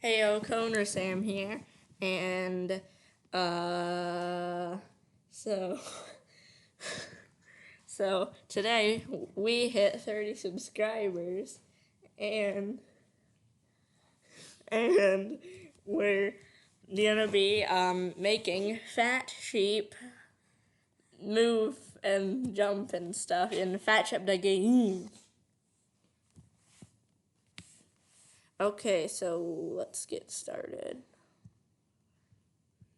Heyo, Coner Sam here, and so so today we hit 30 subscribers, and we're gonna be making fat sheep move and jump and stuff in fat sheep the gaem. Okay, so let's get started.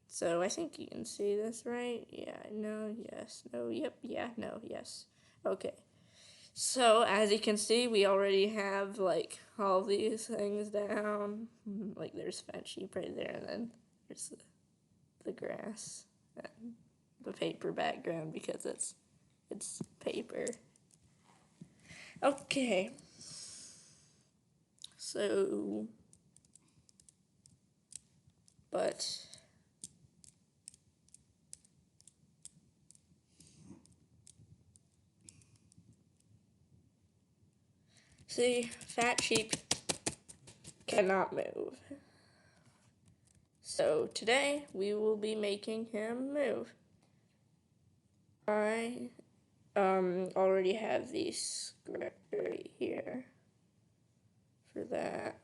So I think you can see this, right? Yeah, no, yes, no, yep, yeah, no, yes. Okay. So as you can see, we already have like all these things down. Like there's fat sheep right there, and then there's the grass and the paper background because it's paper. Okay. So, but see, fat sheep cannot move. So today we will be making him move. I already have the script right here for that.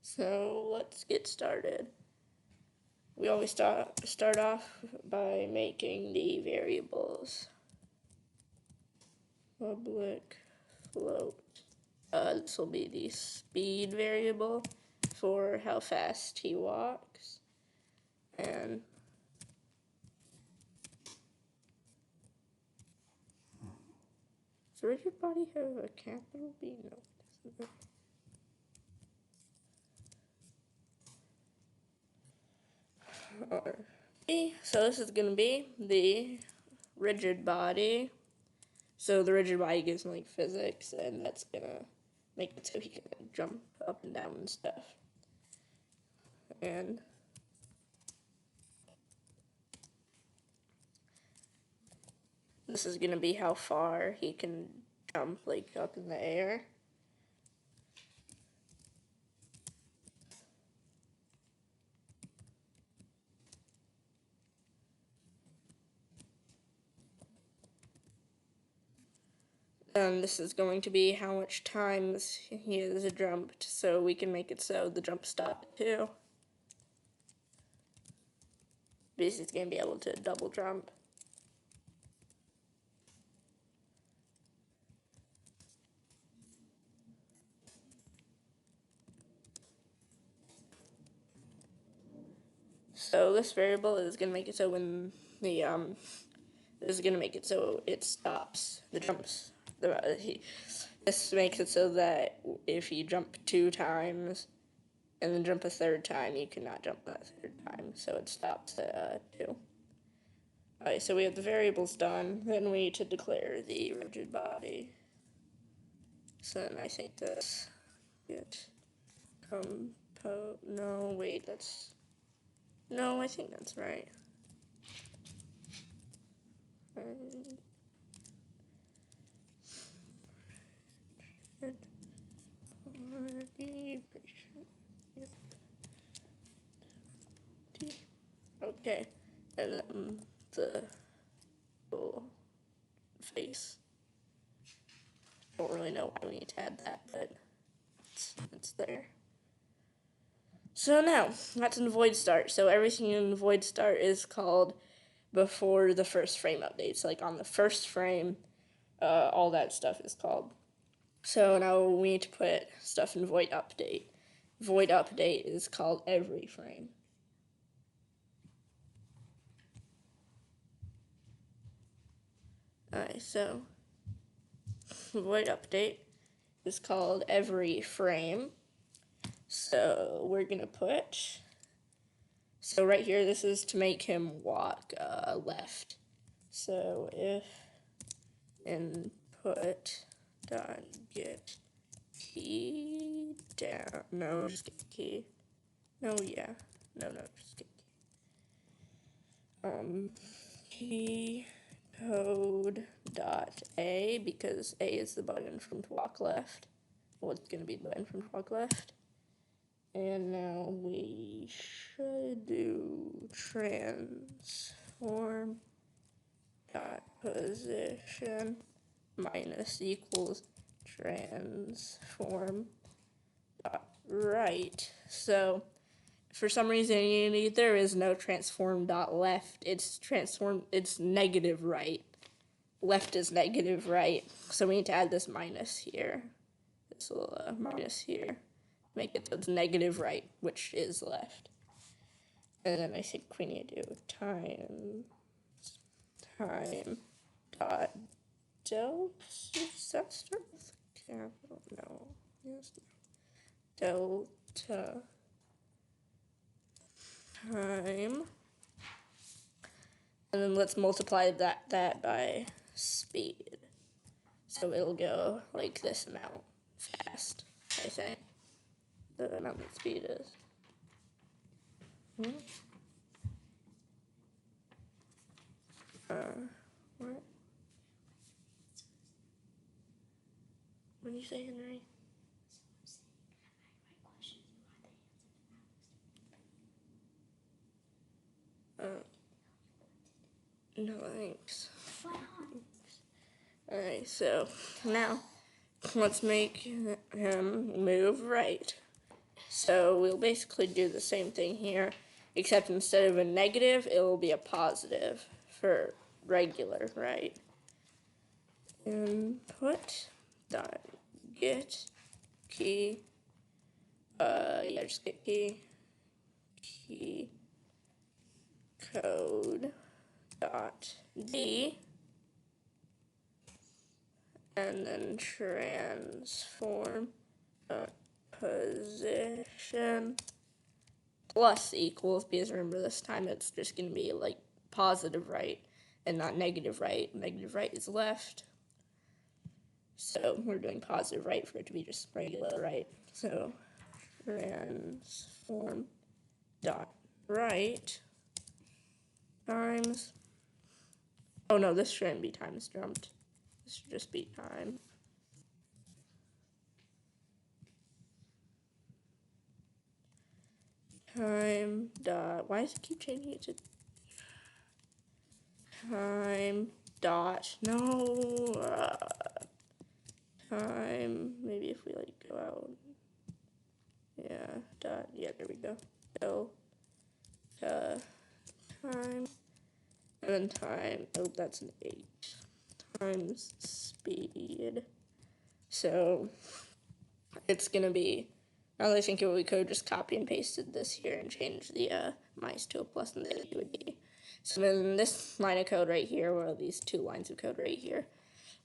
So let's get started. We always start off by making the variables. Public float. This will be the speed variable for how fast he walks. And does rigid body have a capital B? No, it doesn't. So this is going to be the rigid body. So the rigid body gives him like physics, and that's going to make it so he can jump up and down and stuff. And this is going to be how far he can jump like up in the air. And this is going to be how much times he has jumped, so we can make it so the jump stop too. Because he's going to be able to double jump. So this variable is going to make it so when the this is going to make it so it stops the jumps. This makes it so that if you jump 2 times and then jump a 3rd time, you cannot jump that 3rd time, so it stops at 2. Alright, so we have the variables done, then we need to declare the rigid body. So then I think this get no, wait, no, I think that's right. Okay, and then the little face. Don't really know why we need to add that, but it's there. So now, that's in void start. So everything in void start is called before the first frame updates. Like on the first frame, all that stuff is called. So now we need to put stuff in void update. Void update is called every frame. Alright, so void update is called every frame. So we're gonna put, so right here, this is to make him walk left. So if input dot get key down, no, just get key. No, yeah, no, just get key. Key code dot A, because A is the button from walk left. Well, it's going to be the button from walk left. And now we should do transform dot position minus equals transform dot right. So for some reason there is no transform dot left. It's negative right. Left is negative right. So we need to add this minus here. This little minus here. Make it so it's negative right, which is left. And then I think we need to do time dot del. Does that start with capital? No. Yes. Delta time. And then let's multiply that by speed. So it'll go like this amount fast, I think. The amount that speed is. What? What did you say, Henry? No thanks. Alright, so now let's make him move right. So we'll basically do the same thing here, except instead of a negative, it will be a positive for regular, right? Input dot get key, just get key code dot D, and then transform position plus equals, because remember this time it's just going to be like positive right and not negative right. Negative right is left. So we're doing positive right for it to be just regular right. So transform dot right times, oh no, this shouldn't be times jumped. This should just be time. Time dot, why does it keep changing it to time dot, no, time, maybe if we like go out, yeah, dot, yeah, there we go, time, and then time, oh, that's an 8, times speed. So it's gonna be, now that I think of it, we could have just copy and pasted this here and change the minus to a plus, and then it would be. So then this line of code right here, or these 2 lines of code right here,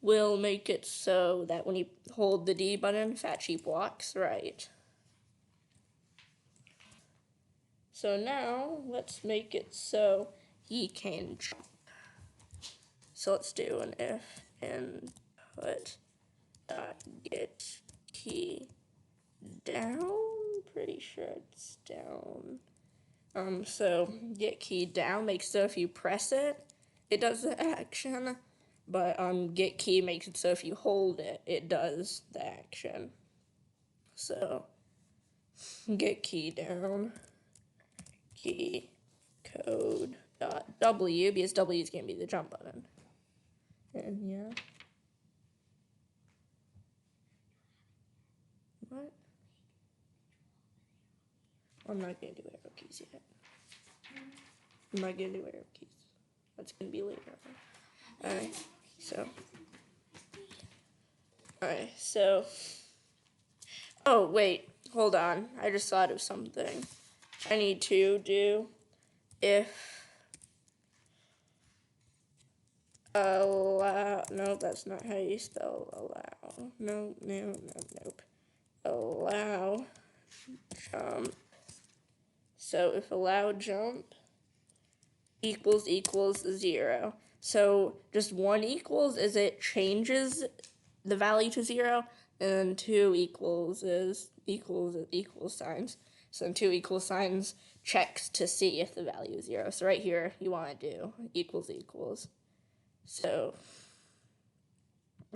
will make it so that when you hold the D button, Fat Sheep walks right. So now let's make it so he can jump. So let's do an if input dot get key down. Pretty sure it's down. So get key down makes so if you press it, it does the action. But get key makes it so if you hold it, it does the action. So get key down, key code dot W, because W is gonna be the jump button. And yeah. What? I'm not gonna do arrow keys yet. I'm not gonna do arrow keys. That's gonna be later on. Alright, so. Oh, wait. Hold on. I just thought of something. I need to do if allow. No, that's not how you spell allow. No, nope. Allow jump. So if allow jump equals 0. So just 1 equals is it changes the value to 0, and 2 equals is equals signs. So then 2 equal signs checks to see if the value is 0. So right here you want to do equals. So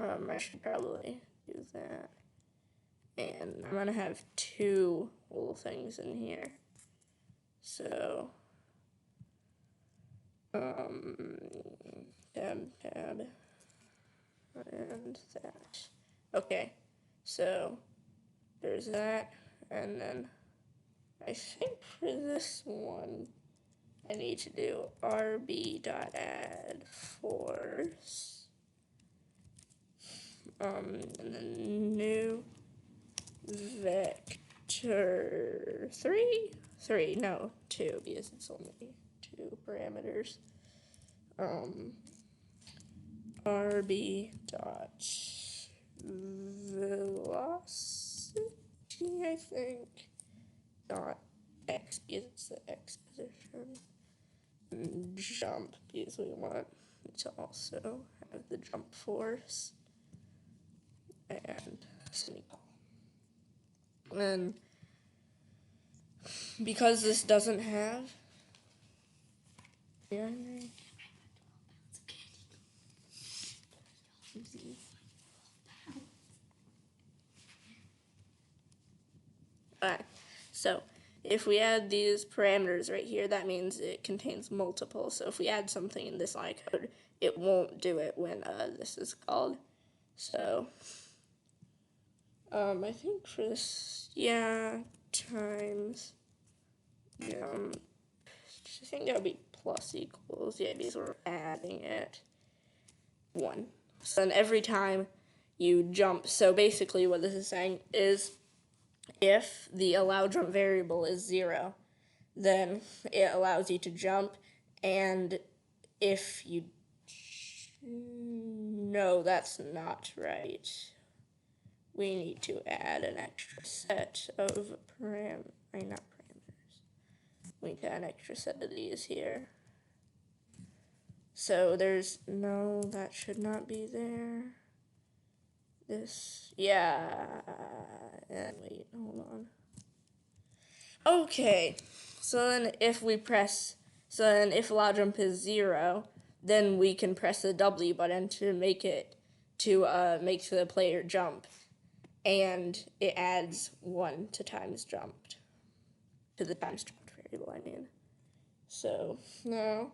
I should probably do that. And I'm gonna have two little things in here. So, tab, and that. Okay, so there's that, and then I think for this one, I need to do rb.add force, and then new vector 3, no, 2, because it's only 2 parameters. rb dot velocity, I think, dot x, because it's the x position, and jump, because we want to also have the jump force, and semicolon. And because this doesn't have, yeah, alright, so if we add these parameters right here, that means it contains multiple. So if we add something in this line code, it won't do it when this is called. So I think for this, yeah, times jump, I think that would be plus equals, yeah, because we're adding it, 1. So then every time you jump, so basically what this is saying is if the allow jump variable is 0, then it allows you to jump, and if you, no, that's not right. We need to add an extra set of not parameters. We need to add an extra set of these here. So there's, no, that should not be there. This, yeah, and wait, hold on. Okay, so then if allow jump is 0, then we can press the W button to make it, to make the player jump. And it adds 1 to times jumped, to the times jumped variable, I mean. So now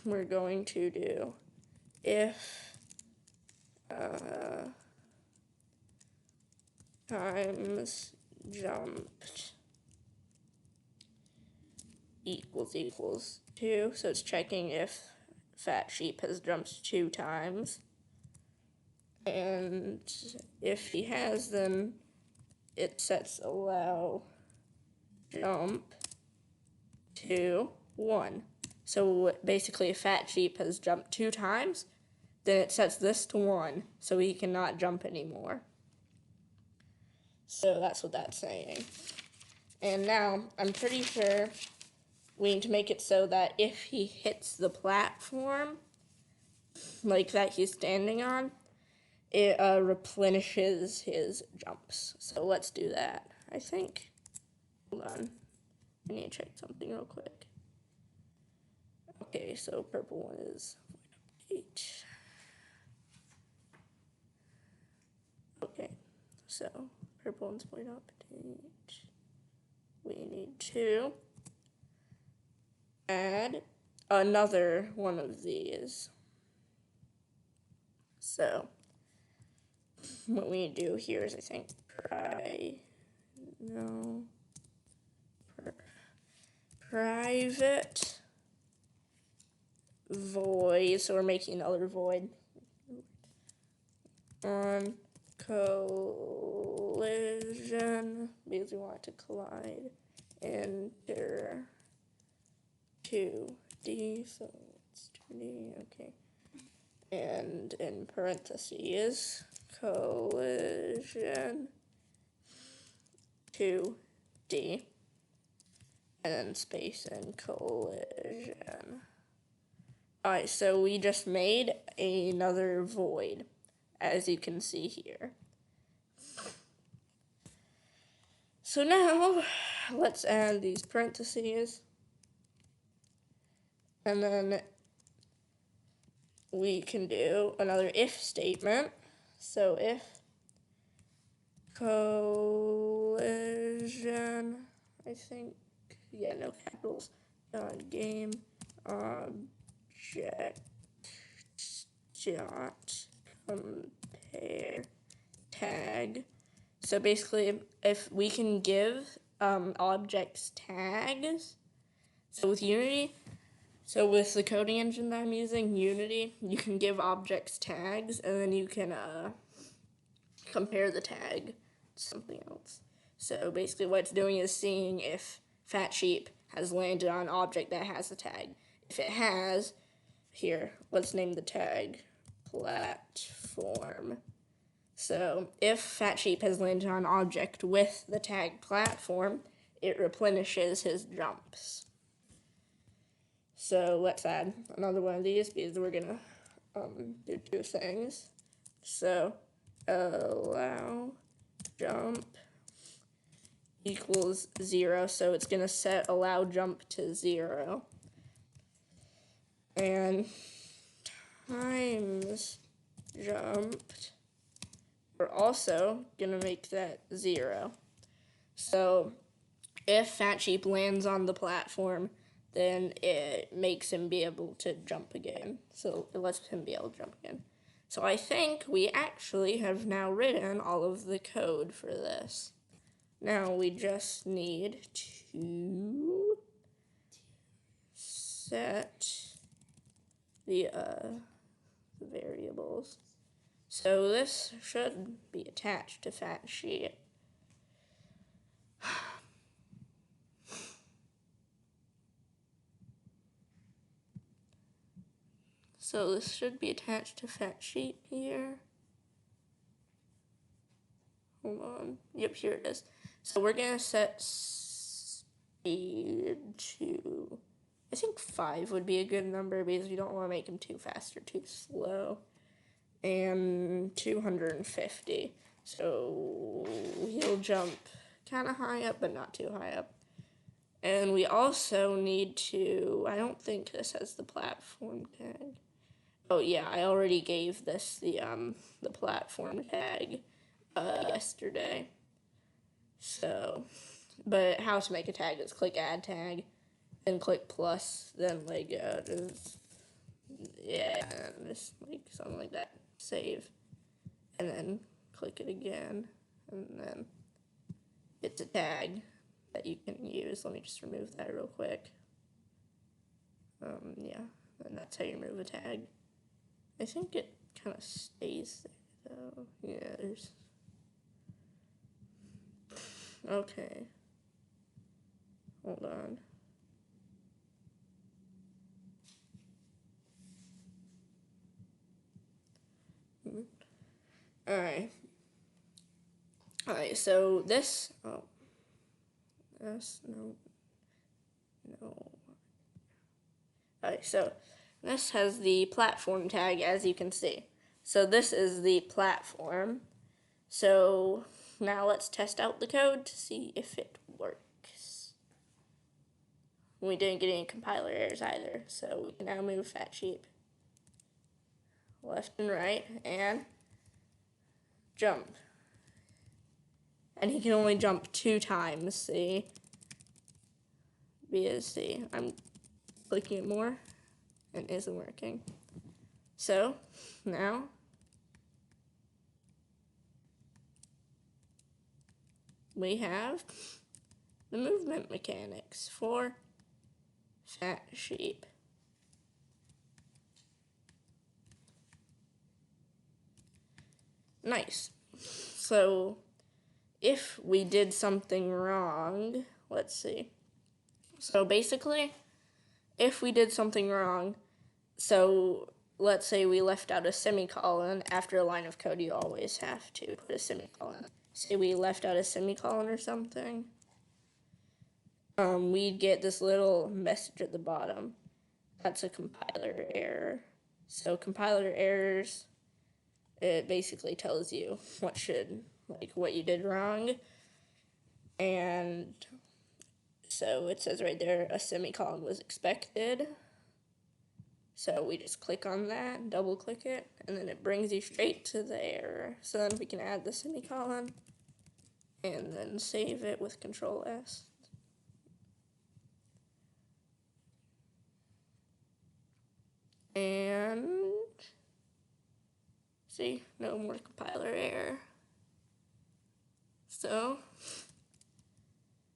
we're going to do if times jumped equals 2, so it's checking if fat sheep has jumped 2 times. And if he has, then it sets allow jump to 1. So basically, if fat sheep has jumped 2 times, then it sets this to 1, so he cannot jump anymore. So that's what that's saying. And now, I'm pretty sure we need to make it so that if he hits the platform, like that he's standing on, it replenishes his jumps. So let's do that, I think. Hold on. I need to check something real quick. Okay, so purple one is void update. Okay, so purple one's void update. We need to add another one of these. So what we need to do here is, I think, private void, so we're making another void on collision, because we want it to collide, enter 2D, so it's 2D, okay, and in parentheses, collision 2D, and then space and collision. Alright, so we just made another void, as you can see here. So now, let's add these parentheses, and then we can do another if statement. So if collision, I think, yeah, no capitals, gaem object dot compare tag. So basically, if we can give objects tags, so with Unity, so with the coding engine that I'm using, Unity, you can give objects tags, and then you can compare the tag to something else. So basically what it's doing is seeing if fat sheep has landed on an object that has a tag. If it has, here, let's name the tag platform. So if fat sheep has landed on an object with the tag platform, it replenishes his jumps. So let's add another one of these because we're gonna do two things. So allow jump equals 0, so it's gonna set allow jump to 0. And times jumped, we're also gonna make that 0. So if fat sheep lands on the platform, then it makes him be able to jump again. So it lets him be able to jump again. So I think we actually have now written all of the code for this. Now we just need to set the variables. So this should be attached to fat sheep. So this should be attached to fat sheep here. Hold on. Yep, here it is. So we're gonna set speed to, I think 5 would be a good number because we don't want to make him too fast or too slow. And 250. So he'll jump kind of high up, but not too high up. And we also need to, I don't think this has the platform tag. Oh yeah, I already gave this the platform tag yesterday. So, but how to make a tag is click add tag, then click plus, then like just like something like that. Save, and then click it again, and then it's a tag that you can use. Let me just remove that real quick. Yeah, and that's how you remove a tag. I think it kind of stays there, though. Yeah, there's... Okay. Hold on. Alright. Alright, so this... Oh. This... No. Alright, so this has the platform tag, as you can see. So this is the platform. So now let's test out the code to see if it works. We didn't get any compiler errors either, so we can now move fat sheep left and right and jump. And he can only jump 2 times, see? Because, see, I'm clicking it more and it isn't working. So now we have the movement mechanics for fat sheep. Nice. So if we did something wrong, let's see. So basically, if we did something wrong, so let's say we left out a semicolon. After a line of code, you always have to put a semicolon. Say we left out a semicolon or something, we'd get this little message at the bottom. That's a compiler error. So compiler errors, it basically tells you what you did wrong. And so it says right there, a semicolon was expected. So we just click on that, double click it, and then it brings you straight to the error. So then we can add the semicolon and then save it with Control S. And see, no more compiler error. So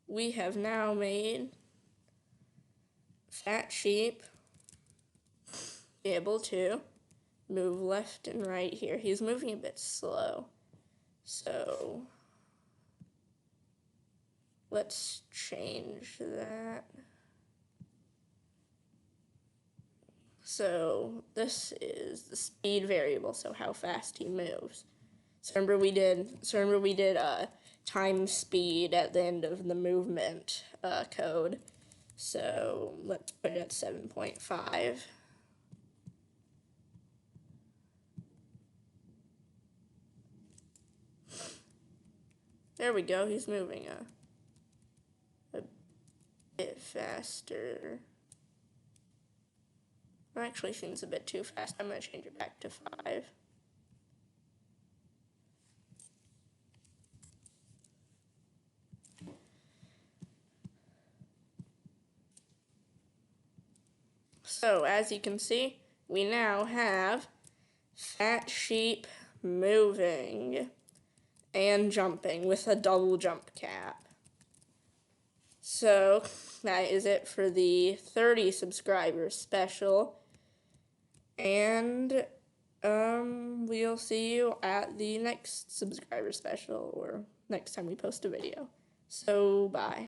we have now made fat sheep be able to move left and right here. He's moving a bit slow. So let's change that. So this is the speed variable, so how fast he moves. So remember we did time speed at the end of the movement code. So let's put it at 7.5. There we go, he's moving a bit faster. Actually seems a bit too fast. I'm going to change it back to 5. So as you can see, we now have fat sheep moving and jumping with a double jump cap. So that is it for the 30 subscribers special. And we'll see you at the next subscriber special or next time we post a video. So bye.